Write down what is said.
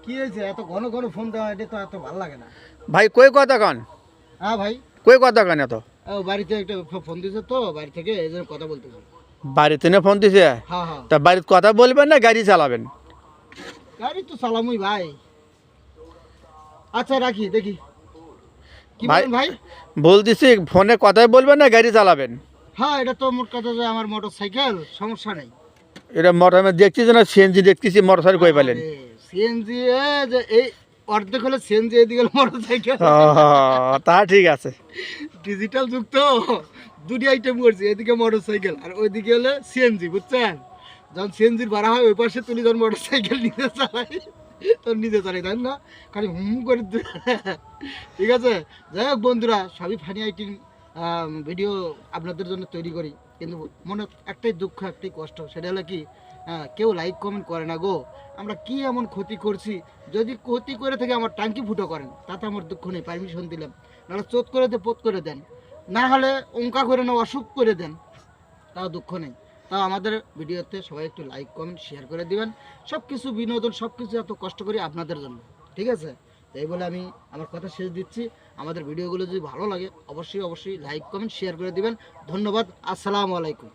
কি হয়েছে এত ঘন ঘন ফোন দেওয়া, এটা তো এত ভালো লাগে না। ভাই কই কথা কন? হ্যাঁ ভাই, কই কথা কন এত? ও বাড়িতে একটা ফোন দিয়েছে তো, বাড়ি থেকে এই জন্য কথা বলতেছি। বাড়িতে না ফোন দিছে? হ্যাঁ হ্যাঁ, তা বাড়িতে কথা বলবেন না গাড়ি চালাবেন? গাড়ি তো চালামুই ভাই। আচ্ছা রাখি, দেখি কি ভাই বলেন ভাই। বলতেছি ফোনে কথাই বলবেন না গাড়ি চালাবেন? হ্যাঁ এটা তো মোট কথা যে আমার মোটর সাইকেল, সমস্যা নেই। এটা মোটর আমি দেখছি যে না সিএনজি দেখতেছি, মোটর সাইকেল কই পেলেন? সিএনজি যে এই অর্ধেক হলে সিএনজি, এদিকে হলো মোটর সাইকেল। ও, তা ঠিক আছে। ডিজিটাল যুগ তো, দুটি আইটেম করছি, এদিকে মোটর সাইকেল আর ওইদিকে হলে সিএনজি, বুঝছেন? যখন সিএনজির ভাড়া হয় ওই পাশে তুলি, যখন মোটর সাইকেল নিজে চালাই তোর নিজে চালাই, তাই না? খালি হুম করে ঠিক আছে। যাই হোক বন্ধুরা, সবই ফানি আইটেম ভিডিও আপনাদের জন্য তৈরি করি, কিন্তু মনে একটাই দুঃখ, একটাই কষ্ট, সেটা হলো কি কেউ লাইক কমেন্ট করে না গো। আমরা কি এমন ক্ষতি করছি? যদি ক্ষতি করে থেকে আমার টাঙ্কি ফুটো করেন তাতে আমার দুঃখ নেই, পারমিশন দিলাম। নাহলে চোট করে দিয়ে পোত করে দেন, না হলে অঙ্কা করে না অসুখ করে দেন, তাও দুঃখ নেই। তাও আমাদের ভিডিওতে সবাই একটু লাইক কমেন্ট শেয়ার করে দিবেন। সব কিছু বিনোদন, সব কিছু এত কষ্ট করি আপনাদের জন্য, ঠিক আছে? তাই বলে আমি আমার কথা শেষ দিচ্ছি। আমাদের ভিডিওগুলো যদি ভালো লাগে অবশ্যই অবশ্যই লাইক কমেন্ট শেয়ার করে দিবেন। ধন্যবাদ, আসসালামু আলাইকুম।